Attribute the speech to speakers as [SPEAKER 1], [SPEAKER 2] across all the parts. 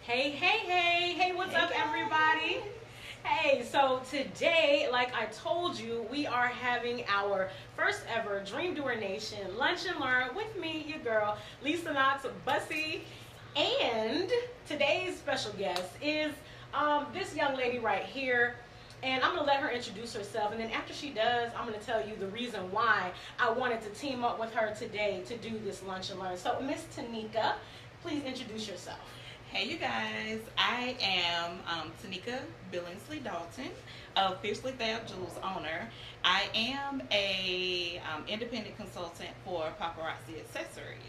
[SPEAKER 1] Hey, what's up, everybody? Hey, so today, like I told you, we are having our first ever Dream Doer Nation Lunch and Learn with me, your girl, Lisa Knox Bussy. And today's special guest is this young lady right here. And I'm going to let her introduce herself. And then after she does, I'm going to tell you the reason why I wanted to team up with her today to do this Lunch and Learn. So, Miss Tenika, please introduce yourself.
[SPEAKER 2] Hey you guys, I am Tenika Billingsley Dalton, of Fiercely Fab Jewels owner. I am a independent consultant for Paparazzi Accessories.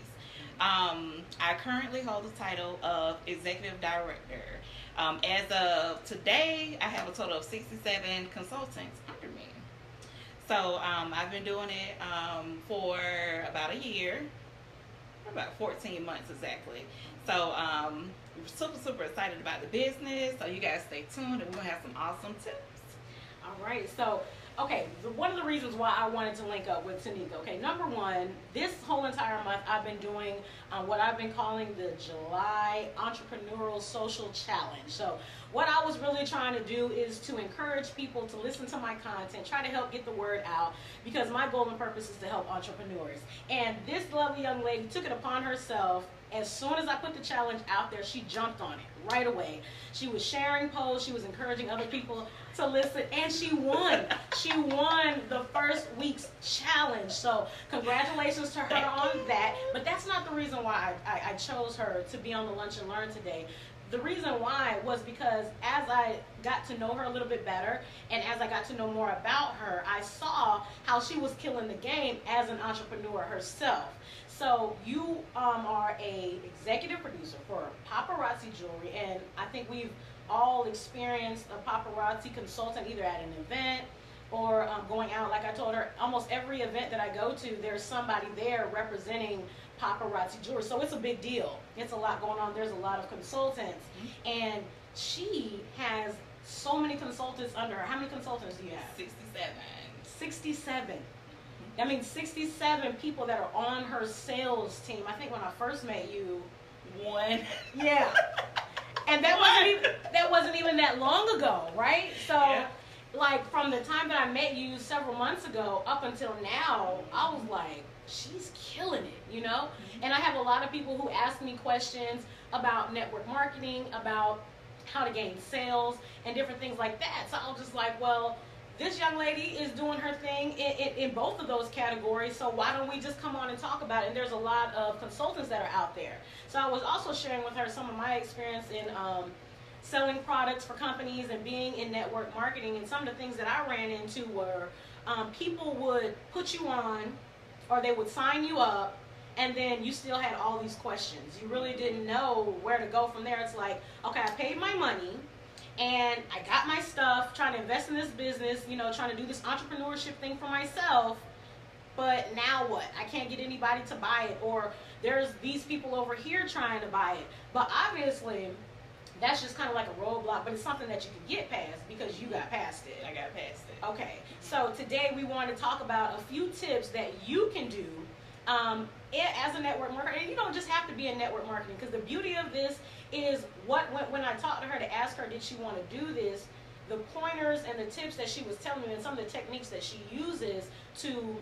[SPEAKER 2] I currently hold the title of Executive Director. As of today, I have a total of 67 consultants under me. So I've been doing it for about a year, about 14 months exactly. So we're super excited about the business. So you guys stay tuned, and we're gonna have some awesome tips.
[SPEAKER 1] All right. So, okay, one of the reasons why I wanted to link up with Tenika. Okay, number one, this whole entire month I've been doing what I've been calling the July Entrepreneurial Social Challenge. So what I was really trying to do is to encourage people to listen to my content, try to help get the word out, because my goal and purpose is to help entrepreneurs. And this lovely young lady took it upon herself. As soon as I put the challenge out there, she jumped on it right away. She was sharing posts, she was encouraging other people to listen, and she won. She won the first week's challenge. So congratulations to her on that. But that's not the reason why I chose her to be on the Lunch and Learn today. The reason why was because as I got to know her a little bit better, and as I got to know more about her, I saw how she was killing the game as an entrepreneur herself. So you are a executive producer for Paparazzi Jewelry, and I think we've all experienced a paparazzi consultant either at an event or going out. Like I told her, almost every event that I go to, there's somebody there representing Paparazzi Jewelry. So it's a big deal. It's a lot going on. There's a lot of consultants, and she has so many consultants under her. How many consultants do you have?
[SPEAKER 2] 67.
[SPEAKER 1] 67. That means 67 people that are on her sales team. I think when I first met you,
[SPEAKER 2] one.
[SPEAKER 1] Yeah. And that wasn't even that long ago, right? So
[SPEAKER 2] yeah.
[SPEAKER 1] Like from the time that I met you several months ago up until now, I was like, she's killing it, you know? And I have a lot of people who ask me questions about network marketing, about how to gain sales and different things like that. So I was just like, well, this young lady is doing her thing in both of those categories, so why don't we just come on and talk about it? And there's a lot of consultants that are out there. So I was also sharing with her some of my experience in selling products for companies and being in network marketing, and some of the things that I ran into were people would put you on, or they would sign you up, and then you still had all these questions. You really didn't know where to go from there. It's like, okay, I paid my money, and I got my stuff, trying to invest in this business, you know, trying to do this entrepreneurship thing for myself, but now what? I can't get anybody to buy it, or there's these people over here trying to buy it. But obviously, that's just kind of like a roadblock, but it's something that you can get past because you got past it.
[SPEAKER 2] I got past it.
[SPEAKER 1] Okay, so today we want to talk about a few tips that you can do as a network marketer. And you don't just have to be in network marketing, because the beauty of this is when I talked to her to ask her did she want to do this, the pointers and the tips that she was telling me and some of the techniques that she uses to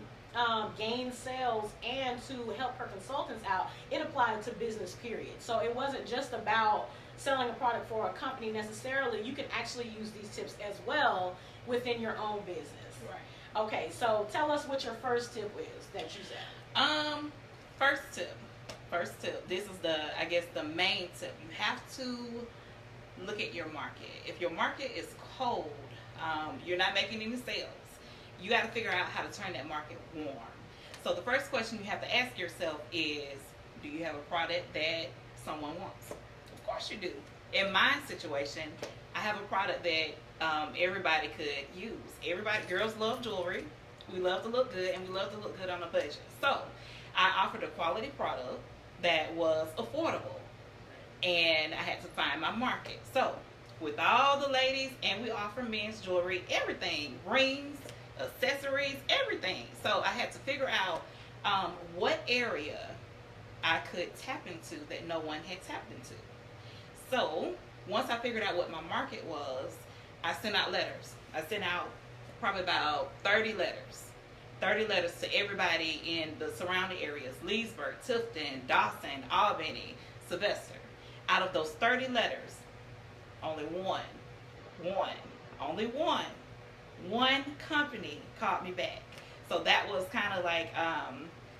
[SPEAKER 1] gain sales and to help her consultants out, it applied to business period. So it wasn't just about selling a product for a company necessarily. You can actually use these tips as well within your own business.
[SPEAKER 2] Right.
[SPEAKER 1] Okay, so tell us what your first tip is that you said.
[SPEAKER 2] First tip. This is the main tip. You have to look at your market. If your market is cold, you're not making any sales, you got to figure out how to turn that market warm. So the first question you have to ask yourself is, do you have a product that someone wants? Of course you do. In my situation, I have a product that everybody could use. Girls love jewelry. We love to look good, and we love to look good on a budget. So I offered a quality product that was affordable, and I had to find my market. So with all the ladies, and we offer men's jewelry, everything, rings, accessories, everything. So I had to figure out what area I could tap into that no one had tapped into. So once I figured out what my market was, I sent out letters. I sent out probably about 30 letters. 30 letters to everybody in the surrounding areas, Leesburg, Tifton, Dawson, Albany, Sylvester. Out of those 30 letters, only one company called me back. So that was kind of like,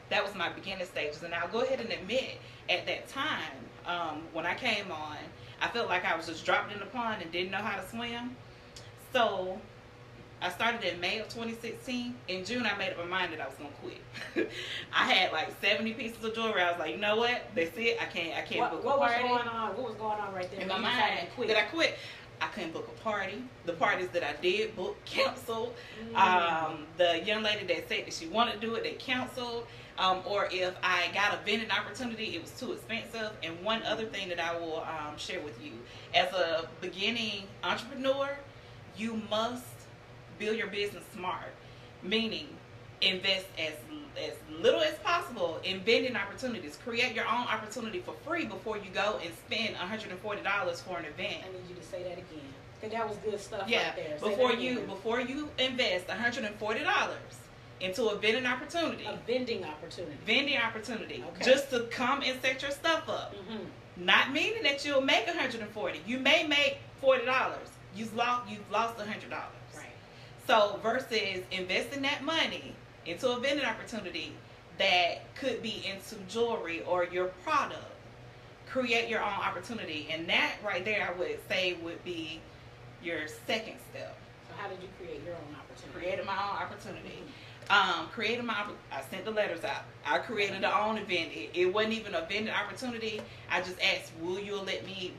[SPEAKER 2] that was my beginning stages. And I'll go ahead and admit, at that time, when I came on, I felt like I was just dropped in the pond and didn't know how to swim. So I started in May of 2016. In June, I made up my mind that I was gonna quit. I had like 70 pieces of jewelry. I was like, you know what? That's it. I can't book a party.
[SPEAKER 1] What was going on right there?
[SPEAKER 2] In my mind, that I quit. I couldn't book a party. The parties that I did book canceled. The young lady that said that she wanted to do it, they canceled. Or if I got a vending opportunity, it was too expensive. And one other thing that I will share with you, as a beginning entrepreneur, you must build your business smart, meaning invest as little as possible in vending opportunities. Create your own opportunity for free before you go and spend $140 for an event.
[SPEAKER 1] I need you to say that again, because that was good stuff
[SPEAKER 2] right
[SPEAKER 1] there.
[SPEAKER 2] Before you invest $140 into a vending opportunity.
[SPEAKER 1] A vending opportunity.
[SPEAKER 2] Vending opportunity.
[SPEAKER 1] Okay.
[SPEAKER 2] Just to come and set your stuff up. Not meaning that you'll make $140. You may make $40. You've lost $100.
[SPEAKER 1] Right.
[SPEAKER 2] So versus investing that money into a vending opportunity that could be into jewelry or your product, create your own opportunity. And that right there, I would say, would be your second step.
[SPEAKER 1] So how did you create your own opportunity?
[SPEAKER 2] Created my own opportunity. I sent the letters out. I created my own event. It wasn't even a vending opportunity. I just asked, will you let me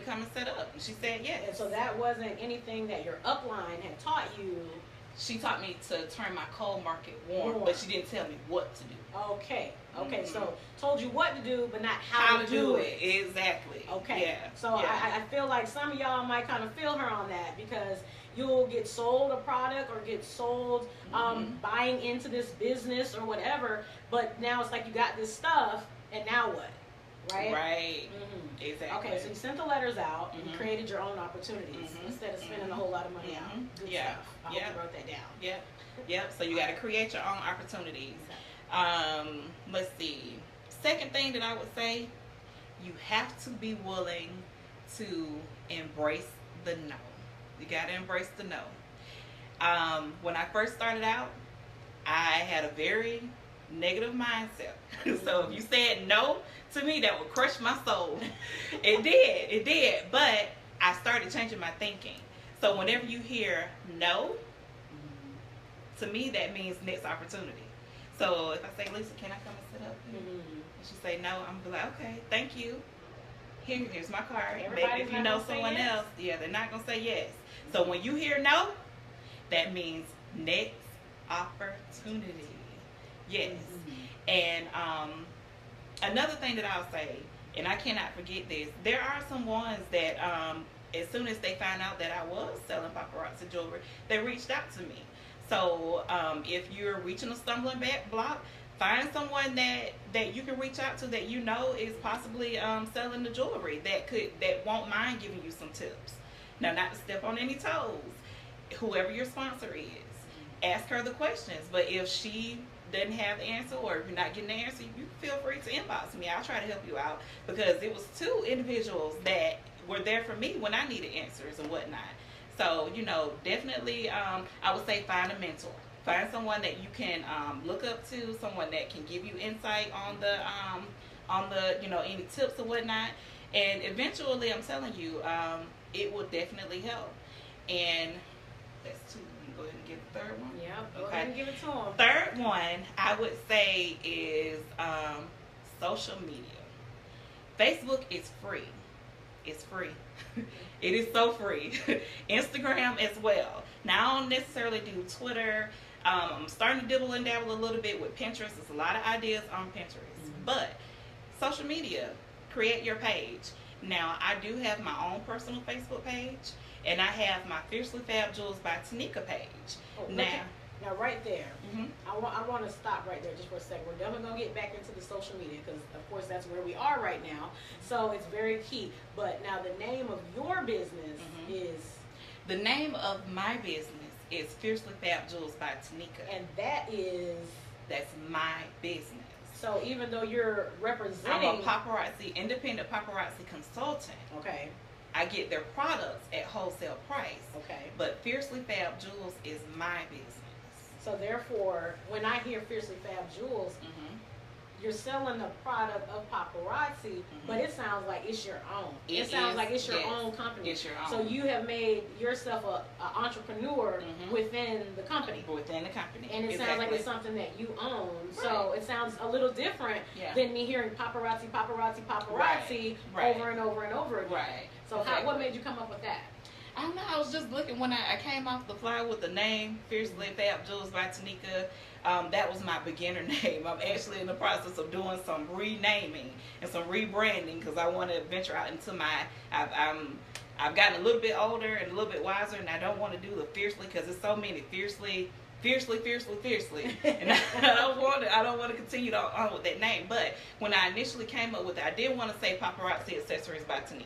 [SPEAKER 2] come and set up? And she said yes.
[SPEAKER 1] And so that wasn't anything that your upline had taught you.
[SPEAKER 2] She taught me to turn my cold market warm, but she didn't tell me what to do.
[SPEAKER 1] Okay. So told you what to do, but not how to do it.
[SPEAKER 2] Exactly.
[SPEAKER 1] Okay.
[SPEAKER 2] Yeah.
[SPEAKER 1] So yeah. I feel like some of y'all might kind of feel her on that, because you'll get sold a product or get sold buying into this business or whatever, but now it's like you got this stuff, and now what? Right?
[SPEAKER 2] Right. Exactly.
[SPEAKER 1] Okay, so you sent the letters out and you created your own opportunities instead of spending a whole lot of money out. Good stuff. I hope you wrote that down.
[SPEAKER 2] Yep. So you got to create your own opportunities. Let's see. Second thing that I would say, you have to be willing to embrace the no. You got to embrace the no. When I first started out, I had a very negative mindset. So if you said no to me, that would crush my soul. It did. But I started changing my thinking. So whenever you hear no, to me that means next opportunity. So if I say, Lisa, can I come and sit up here? And she say no, I'm gonna be like, okay, thank you. Here's my card. Maybe if you know someone else, they're not gonna say yes. So when you hear no, that means next opportunity. Yes. And another thing that I'll say, and I cannot forget this, there are some ones that as soon as they found out that I was selling paparazzi jewelry, they reached out to me. So if you're reaching a stumbling block, find someone that you can reach out to that you know is possibly selling the jewelry that won't mind giving you some tips. Now, not to step on any toes, whoever your sponsor is, ask her the questions. But if she doesn't have the answer, or if you're not getting the answer, you feel free to inbox me. I'll try to help you out, because it was two individuals that were there for me when I needed answers and whatnot. So, definitely, I would say find a mentor. Find someone that you can look up to, someone that can give you insight on the any tips or whatnot. And eventually, I'm telling you, it will definitely help. And that's two. Go ahead and get the third one.
[SPEAKER 1] Yeah, go ahead and give it to them.
[SPEAKER 2] Third one, I would say, is social media. Facebook is free. It's free. It is so free. Instagram as well. Now, I don't necessarily do Twitter. I'm starting to dibble and dabble a little bit with Pinterest. There's a lot of ideas on Pinterest. But social media, create your page. Now, I do have my own personal Facebook page, and I have my Fiercely Fab Jewels by Tenika page.
[SPEAKER 1] Oh,
[SPEAKER 2] now,
[SPEAKER 1] Now, right there,
[SPEAKER 2] Mm-hmm.
[SPEAKER 1] I want to stop right there just for a second. We're definitely going to get back into the social media because, of course, that's where we are right now. So it's very key. But now the name of your business is?
[SPEAKER 2] The name of my business is Fiercely Fab Jewels by Tenika.
[SPEAKER 1] And that is?
[SPEAKER 2] That's my business.
[SPEAKER 1] So even though you're representing...
[SPEAKER 2] I'm a paparazzi, independent paparazzi consultant.
[SPEAKER 1] Okay.
[SPEAKER 2] I get their products at wholesale price.
[SPEAKER 1] Okay.
[SPEAKER 2] But Fiercely Fab Jewels is my business.
[SPEAKER 1] So therefore, when I hear Fiercely Fab Jewels, you're selling the product of Paparazzi, but it sounds like it's your own. It sounds like it's your own company.
[SPEAKER 2] It's your own.
[SPEAKER 1] So you have made yourself an entrepreneur within the company.
[SPEAKER 2] Within the company.
[SPEAKER 1] And it sounds like it's something that you own.
[SPEAKER 2] Right.
[SPEAKER 1] So it sounds a little different than me hearing paparazzi over and over and over again.
[SPEAKER 2] Right.
[SPEAKER 1] So what made you come up with that?
[SPEAKER 2] I don't know. I was just looking when I came off the fly with the name Fiercely Fab Jewels by Tenika. That was my beginner name. I'm actually in the process of doing some renaming and some rebranding because I want to venture out into my. I've gotten a little bit older and a little bit wiser, and I don't want to do the fiercely because there's so many fiercely, and I don't want to continue on with that name. But when I initially came up with it, I didn't want to say Paparazzi Accessories by Tenika.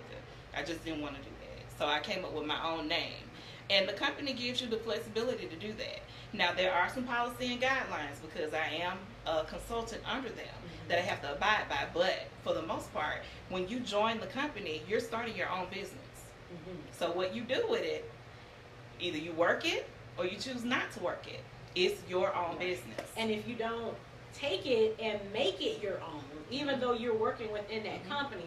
[SPEAKER 2] I just didn't want to do that. So I came up with my own name. And the company gives you the flexibility to do that. Now, there are some policy and guidelines because I am a consultant under them that I have to abide by. But for the most part, when you join the company, you're starting your own business. So what you do with it, either you work it or you choose not to work it. It's your own business.
[SPEAKER 1] And if you don't take it and make it your own, even though you're working within that company,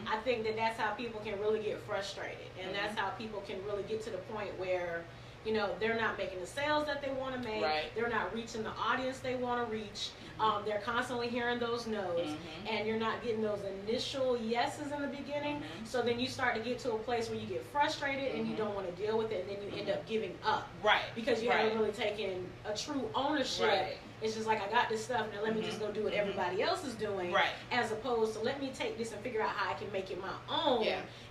[SPEAKER 1] I think that that's how people can really get frustrated. And that's how people can really get to the point where, you know, they're not making the sales that they want to make.
[SPEAKER 2] Right.
[SPEAKER 1] They're not reaching the audience they want to reach. They're constantly hearing those no's. And you're not getting those initial yeses in the beginning. So then you start to get to a place where you get frustrated and you don't want to deal with it. And then you end up giving up.
[SPEAKER 2] Right.
[SPEAKER 1] Because you haven't really taken a true ownership.
[SPEAKER 2] Right.
[SPEAKER 1] It's just like, I got this stuff, now let me just go do what everybody else is doing.
[SPEAKER 2] Right.
[SPEAKER 1] As opposed to, let me take this and figure out how I can make it my own.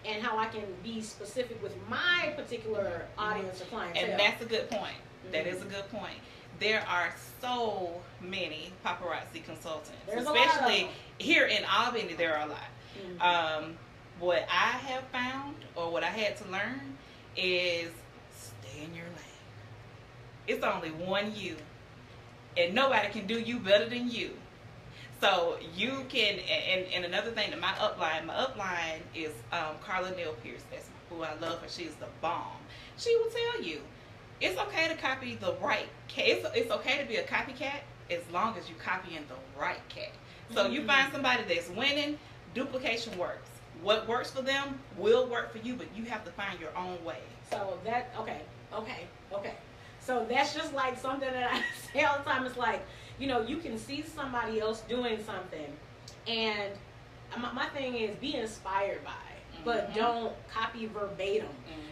[SPEAKER 1] And how I can be specific with my particular audience or clientele.
[SPEAKER 2] And that's a good point. That is a good point. There are so many paparazzi consultants.
[SPEAKER 1] There's
[SPEAKER 2] especially here in Albany, there are a lot. What I have found, or what I had to learn, is stay in your lane. It's only one you. And nobody can do you better than you. So you can, and another thing that my upline is Carla Neal Pierce. That's who I love her. She's the bomb. She will tell you, it's okay to copy the right cat. It's okay to be a copycat as long as you copying the right cat. So you find somebody that's winning, duplication works. What works for them will work for you, but you have to find your own way.
[SPEAKER 1] So that, okay. So that's just like something that I say all the time. It's like, you know, you can see somebody else doing something, and my thing is be inspired by it, but don't copy verbatim.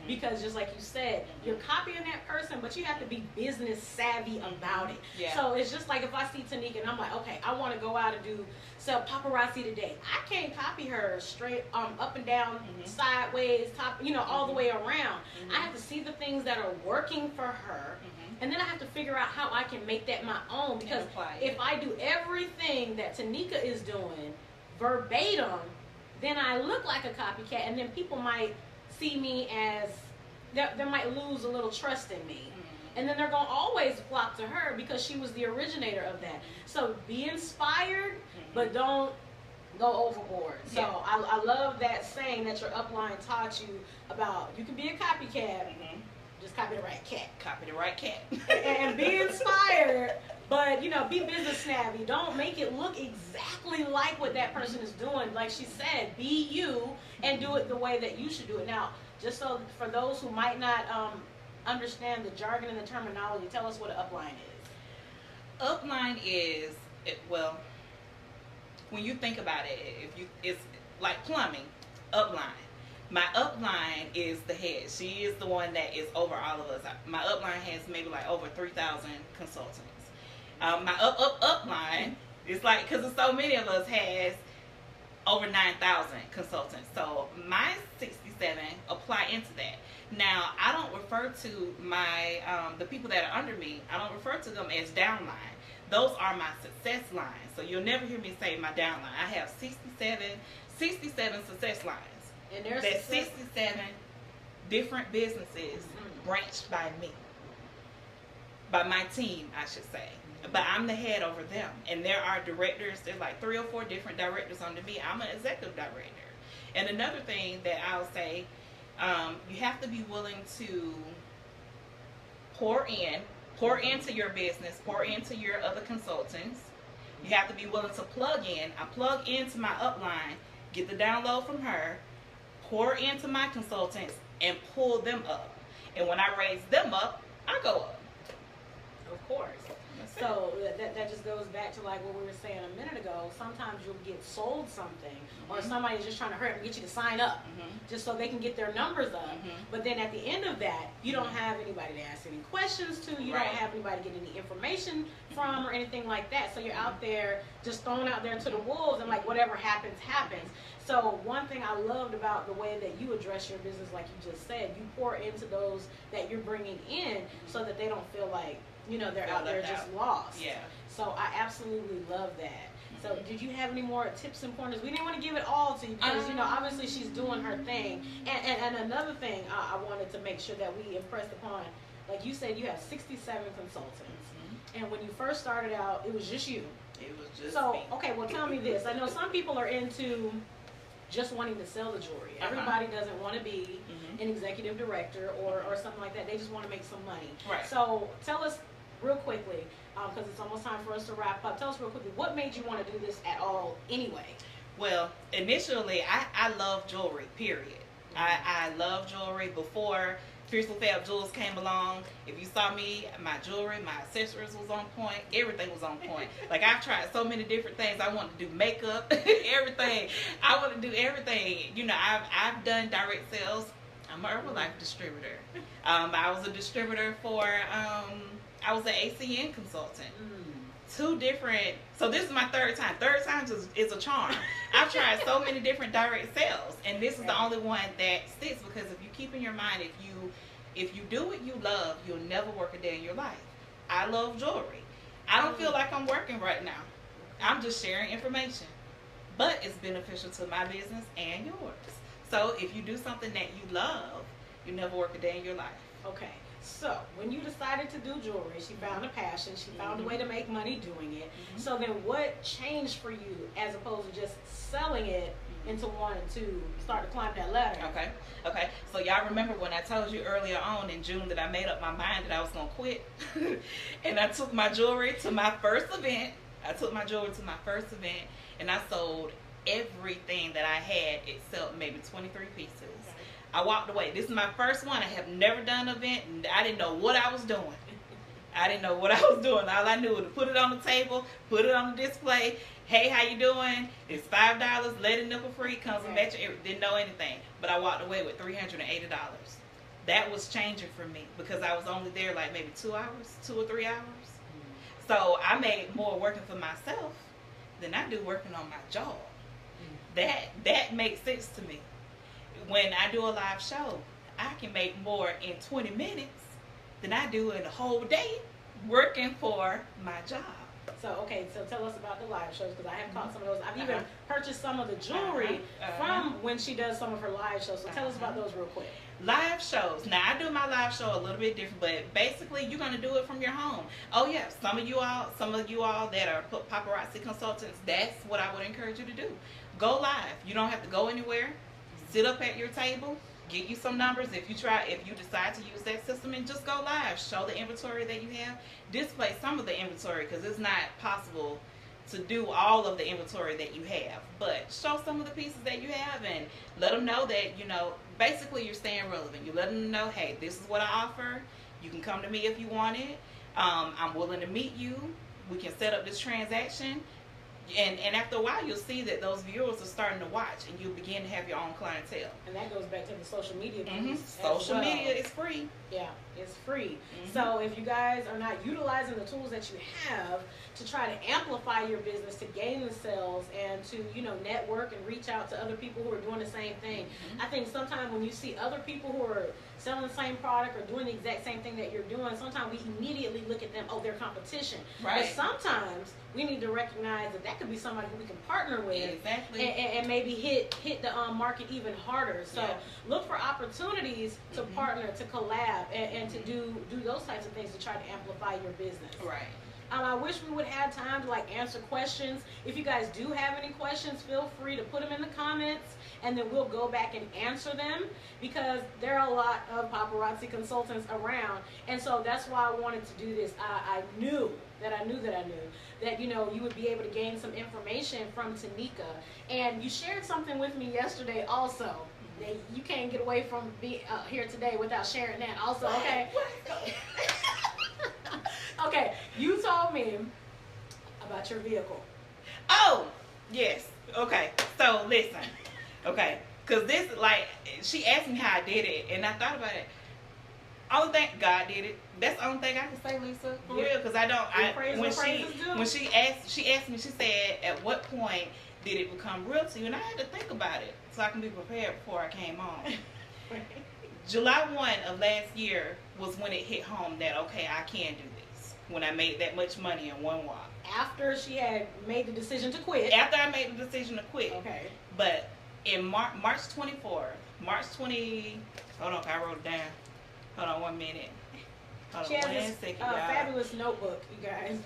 [SPEAKER 1] Because just like you said, you're copying that person, but you have to be business savvy about it. So it's just like if I see Tenika and I'm like, okay, I want to go out and sell paparazzi today. I can't copy her straight up and down, sideways, top, you know, all the way around. I have to see the things that are working for her, and then I have to figure out how I can make that my own. Because if I do everything that Tenika is doing verbatim, then I look like a copycat, and then people might see me as, they might lose a little trust in me. And then they're going to always flock to her because she was the originator of that. So be inspired, but don't go overboard. So I love that saying that your upline taught you about, you can be a copycat, just copy the right cat.
[SPEAKER 2] Copy the right cat.
[SPEAKER 1] And be inspired, but, you know, be business savvy. Don't make it look exactly like what that person is doing. Like she said, be you and do it the way that you should do it. Now, just so for those who might not understand the jargon and the terminology, tell us what an upline is.
[SPEAKER 2] Upline is, well, when you think about it, it's like plumbing, upline. My upline is the head. She is the one that is over all of us. My upline has maybe like over 3,000 consultants. My upline is like, because there's so many of us, has over 9,000 consultants. So my 60 67 apply into that. Now, I don't refer to my the people that are under me, I don't refer to them as downline. Those are my success lines. So you'll never hear me say my downline. I have 67 success lines.
[SPEAKER 1] And there's
[SPEAKER 2] That's 67 different businesses branched by me. By my team, I should say. But I'm the head over them. And there are directors, there's like 3 or 4 different directors under me. I'm an executive director. And another thing that I'll say, you have to be willing to pour into your business, pour into your other consultants. You have to be willing to plug in. I plug into my upline, get the download from her, pour into my consultants, and pull them up. And when I raise them up, I go up.
[SPEAKER 1] Of course. So that just goes back to like what we were saying a minute ago. Sometimes you'll get sold something, or somebody's just trying to hurry up and get you to sign up, just so they can get their numbers up. But then at the end of that, you don't have anybody to ask any questions to. You don't have anybody to get any information from or anything like that. So you're out there just thrown out there to the wolves, and like whatever happens, happens. So one thing I loved about the way that you address your business, like you just said, you pour into those that you're bringing in, so that they don't feel like, you know, they're out there just lost.
[SPEAKER 2] Yeah.
[SPEAKER 1] So I absolutely love that. So did you have any more tips and pointers? We didn't want to give it all to you because, you know, obviously she's doing her thing. And another thing I wanted to make sure that we impressed upon, like you said, you have 67 consultants. And when you first started out, it was just you.
[SPEAKER 2] It was just
[SPEAKER 1] me. Okay, well, tell me this. I know some people are into just wanting to sell the jewelry. Everybody doesn't want to be an executive director or something like that. They just want to make some money.
[SPEAKER 2] Right.
[SPEAKER 1] So tell us real quickly, because it's almost time for us to wrap up. Tell us real quickly, what made you want to do this at all anyway?
[SPEAKER 2] Well, initially, I love jewelry, period. I love jewelry before Fiercely Fab Jewels came along. If you saw me, my jewelry, my accessories was on point. Everything was on point. Like, I've tried so many different things. I want to do makeup, everything. I want to do everything. You know, I've done direct sales. I'm an Herbalife distributor. I was a distributor for, I was an ACN consultant. 2 different, so this is my third time. Third time is a charm. I've tried so many different direct sales, and this is the only one that sticks, because if you keep in your mind, if you do what you love, you'll never work a day in your life. I love jewelry. I don't feel like I'm working right now. I'm just sharing information, but it's beneficial to my business and yours. So if you do something that you love, you never work a day in your life.
[SPEAKER 1] Okay. So, when you decided to do jewelry, she found a passion, she found a way to make money doing it. So then what changed for you as opposed to just selling it into wanting to start to climb that ladder?
[SPEAKER 2] Okay. So y'all remember when I told you earlier on in June that I made up my mind that I was going to quit? And I took my jewelry to my first event. And I sold everything that I had except maybe 23 pieces. I walked away. This is my first one. I have never done an event, and I didn't know what I was doing. All I knew was to put it on the table, put it on the display. Hey, how you doing? It's $5. Let it nipple free. Comes and match. Didn't know anything. But I walked away with $380. That was changing for me because I was only there like maybe 2 or 3 hours. So I made more working for myself than I do working on my job. That makes sense to me. When I do a live show, I can make more in 20 minutes than I do in a whole day working for my job.
[SPEAKER 1] So tell us about the live shows, because I have caught some of those. I've even purchased some of the jewelry from when she does some of her live shows. So tell us about those real quick.
[SPEAKER 2] Live shows. Now, I do my live show a little bit different, but basically you're going to do it from your home. Oh yeah, some of you all that are paparazzi consultants, that's what I would encourage you to do. Go live. You don't have to go anywhere. Sit up at your table, get you some numbers. If you decide to use that system, and just go live. Show the inventory that you have. Display some of the inventory, because it's not possible to do all of the inventory that you have. But show some of the pieces that you have and let them know that, you know, basically you're staying relevant. You let them know, hey, this is what I offer. You can come to me if you want it. I'm willing to meet you. We can set up this transaction. And after a while, you'll see that those viewers are starting to watch, and you'll begin to have your own clientele.
[SPEAKER 1] And that goes back to the social media piece.
[SPEAKER 2] Mm-hmm. Social media is free.
[SPEAKER 1] Yeah, it's free.
[SPEAKER 2] Mm-hmm.
[SPEAKER 1] So if you guys are not utilizing the tools that you have to try to amplify your business, to gain the sales, and to, you know, network and reach out to other people who are doing the same thing.
[SPEAKER 2] Mm-hmm.
[SPEAKER 1] I think sometimes when you see other people who are selling the same product or doing the exact same thing that you're doing, sometimes we immediately look at them, oh, they're competition.
[SPEAKER 2] Right.
[SPEAKER 1] But sometimes we need to recognize that that could be somebody who we can partner with.
[SPEAKER 2] Exactly.
[SPEAKER 1] And maybe hit the market even harder. So
[SPEAKER 2] Yeah.
[SPEAKER 1] look for opportunities to
[SPEAKER 2] Mm-hmm.
[SPEAKER 1] partner, to collab, and to do those types of things to try to amplify your business.
[SPEAKER 2] Right.
[SPEAKER 1] I wish we would have time to like answer questions. If you guys do have any questions, feel free to put them in the comments, and then we'll go back and answer them, because there are a lot of paparazzi consultants around, and so that's why I wanted to do this. I knew that you know, you would be able to gain some information from Tenika, and you shared something with me yesterday also. That you can't get away from being here today without sharing that also. Okay. Okay, you told me about your vehicle.
[SPEAKER 2] Oh, yes. Okay. So listen. Okay. Because this, like, she asked me how I did it, and I thought about it. Only thing, God did it. That's the only thing I can say, Lisa. For real. Because I don't, when she asked me, she said, at what point did it become real to you? And I had to think about it so I can be prepared before I came on. July 1 of last year was when it hit home that, okay, I can do this. When I made that much money in one walk.
[SPEAKER 1] After she had made the decision to quit.
[SPEAKER 2] After I made the decision to quit.
[SPEAKER 1] Okay.
[SPEAKER 2] But in March 24th, March 20, hold on, I wrote it down. Hold on 1 minute. Hold
[SPEAKER 1] she
[SPEAKER 2] on
[SPEAKER 1] has
[SPEAKER 2] one
[SPEAKER 1] this
[SPEAKER 2] second, y'all.
[SPEAKER 1] fabulous notebook, you guys.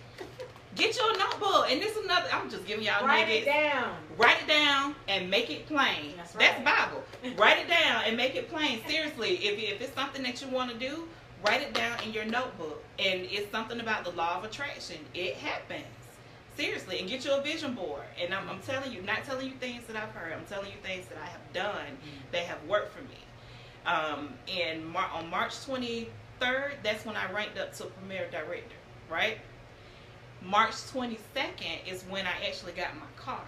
[SPEAKER 2] Get you a notebook, and this is another, I'm just giving y'all
[SPEAKER 1] Write
[SPEAKER 2] nuggets.
[SPEAKER 1] it down.
[SPEAKER 2] Write it down and make it plain.
[SPEAKER 1] That's right.
[SPEAKER 2] That's Bible. Write it down and make it plain. Seriously, if it's something that you want to do, write it down in your notebook. And it's something about the law of attraction. It happens. Seriously, and get you a vision board. And I'm telling you, not telling you things that I've heard. I'm telling you things that I have done that have worked for me. On March 23rd, that's when I ranked up to Premier Director, right? March 22nd is when I actually got my car.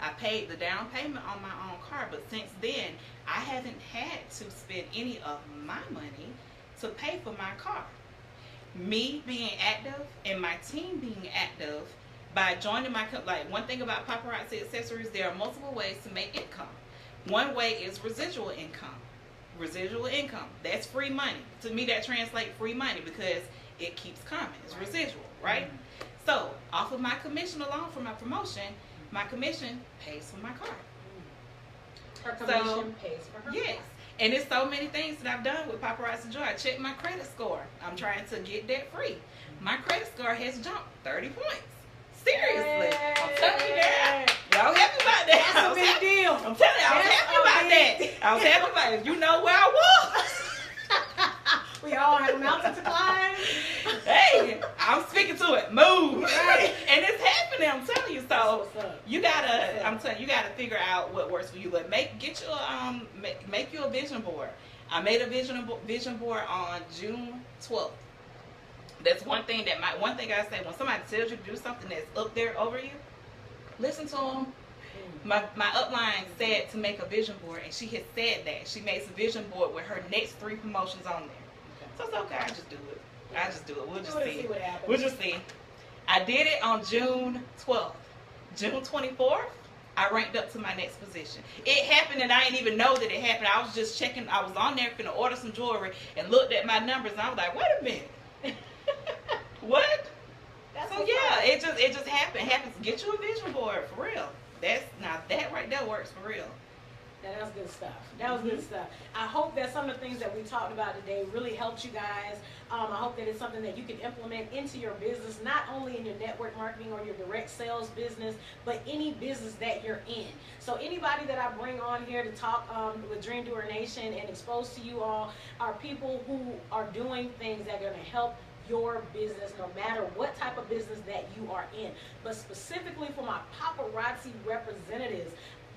[SPEAKER 2] I paid the down payment on my own car, but since then, I haven't had to spend any of my money to pay for my car. Me being active and my team being active by joining my company. Like, one thing about Paparazzi Accessories, there are multiple ways to make income. One way is residual income. Residual income, that's free money. To me, that translates free money because it keeps coming. It's residual, right? Mm-hmm. So, off of my commission alone for my promotion, my commission pays for my car.
[SPEAKER 1] Her commission pays for her
[SPEAKER 2] yes.
[SPEAKER 1] car.
[SPEAKER 2] And there's so many things that I've done with Paparazzi Jewelry. I checked my credit score. I'm trying to get debt free. My credit score has jumped 30 points. Seriously.
[SPEAKER 1] Hey.
[SPEAKER 2] I'm telling you that. Y'all happy about that.
[SPEAKER 1] That's a big deal.
[SPEAKER 2] I'm telling you, I was happy about that. I was happy about it. You know where I was.
[SPEAKER 1] We all have a mountain to climb.
[SPEAKER 2] Hey, I'm speaking to it. Move.
[SPEAKER 1] Right.
[SPEAKER 2] And it's happening, I'm telling you. So
[SPEAKER 1] What's up?
[SPEAKER 2] you gotta, I'm telling you, you gotta figure out what works for you. But make you a vision board. I made a vision board on June 12th. That's one thing I say, when somebody tells you to do something that's up there over you, listen to them. My upline said to make a vision board, and she had said that. She makes a vision board with her next 3 promotions on there. So it's okay, I just do it. We'll just see.
[SPEAKER 1] What happens.
[SPEAKER 2] We'll just see. I did it on June 12th. June 24th, I ranked up to my next position. It happened and I didn't even know that it happened. I was just checking, I was on there finna order some jewelry and looked at my numbers and I was like, wait a minute. What? So yeah, it just happened. Happens. Get you a vision board for real. That right there works for real.
[SPEAKER 1] That was good stuff. That was good stuff. I hope that some of the things that we talked about today really helped you guys. I hope that it's something that you can implement into your business, not only in your network marketing or your direct sales business, but any business that you're in. So anybody that I bring on here to talk with Dream Doer Nation and expose to you all are people who are doing things that are going to help your business, no matter what type of business that you are in. But specifically for my paparazzi representatives,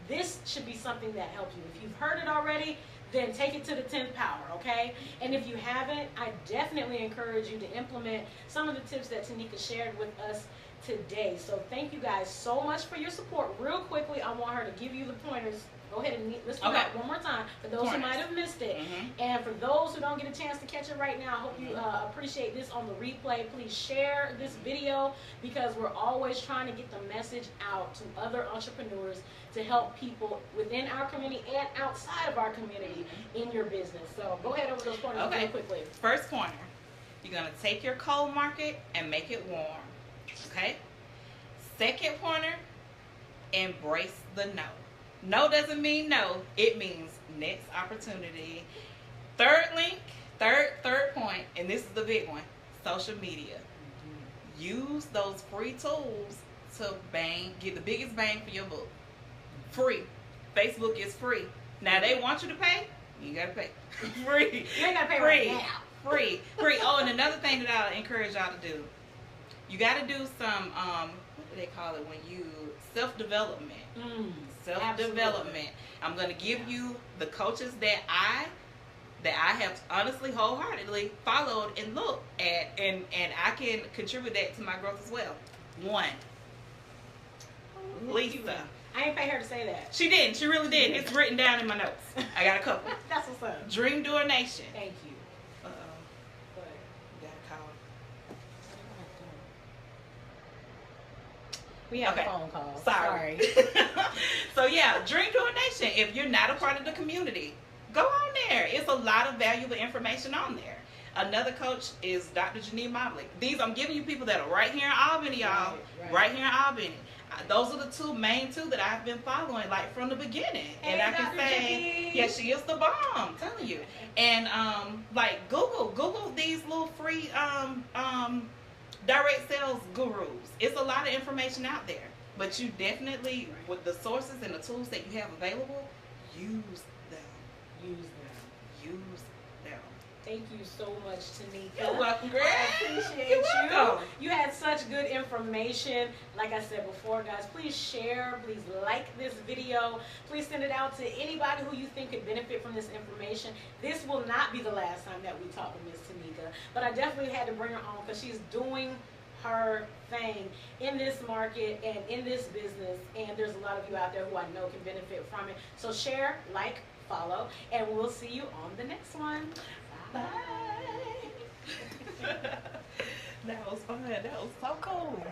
[SPEAKER 1] this should be something that helps you. If you've heard it already, then take it to the 10th power, okay? And if you haven't, I definitely encourage you to implement some of the tips that Tenika shared with us today. So thank you guys so much for your support. Real quickly, I want her to give you the pointers. Go ahead and let's do that one more time for those who might have missed it. And for those who don't get a chance to catch it right now, I hope you appreciate this on the replay. Please share this video because we're always trying to get the message out to other entrepreneurs to help people within our community and outside of our community in your business. So go ahead over those pointers real quickly.
[SPEAKER 2] First pointer, you're going to take your cold market and make it warm. Okay? Second pointer, embrace the no. No doesn't mean no. It means next opportunity. Third link, third point, and this is the big one, social media. Use those free tools to get the biggest bang for your buck. Free. Facebook is free. Now they want you to pay, you gotta pay. Free.
[SPEAKER 1] You ain't gotta pay right now.
[SPEAKER 2] Free. Oh, and another thing that I'll encourage y'all to do, you gotta do some what do they call it when you self-development. Self-development. I'm going to give you the coaches that I have honestly wholeheartedly followed and looked at, and I can contribute that to my growth as well. One, Lisa.
[SPEAKER 1] I ain't pay her to say that.
[SPEAKER 2] She didn't. She really did. It's written down in my notes. I got a couple.
[SPEAKER 1] That's what's up.
[SPEAKER 2] Dream Doer Nation.
[SPEAKER 1] Thank you.
[SPEAKER 2] You got a call.
[SPEAKER 1] We have a phone call.
[SPEAKER 2] Sorry. So yeah, Dream Doer Nation. If you're not a part of the community, go on there. It's a lot of valuable information on there. Another coach is Dr. Janine Mobley. These I'm giving you people that are right here in Albany, y'all. Right here in Albany. Those are the main two that I've been following like from the beginning.
[SPEAKER 1] Hey,
[SPEAKER 2] and I can say, yeah, she is the bomb. I'm telling you. And like Google these little free direct sales gurus. It's a lot of information out there, but you definitely, with the sources and the tools that you have available, use them.
[SPEAKER 1] Thank you so much, Tenika.
[SPEAKER 2] You're welcome, girl.
[SPEAKER 1] I appreciate you.
[SPEAKER 2] Welcome.
[SPEAKER 1] You had such good information. Like I said before, guys, please share. Please like this video. Please send it out to anybody who you think could benefit from this information. This will not be the last time that we talk with Miss Tenika, but I definitely had to bring her on because she's doing her thing in this market and in this business, and there's a lot of you out there who I know can benefit from it. So share, like, follow, and we'll see you on the next one. Bye.
[SPEAKER 2] That was fun. That was so cool.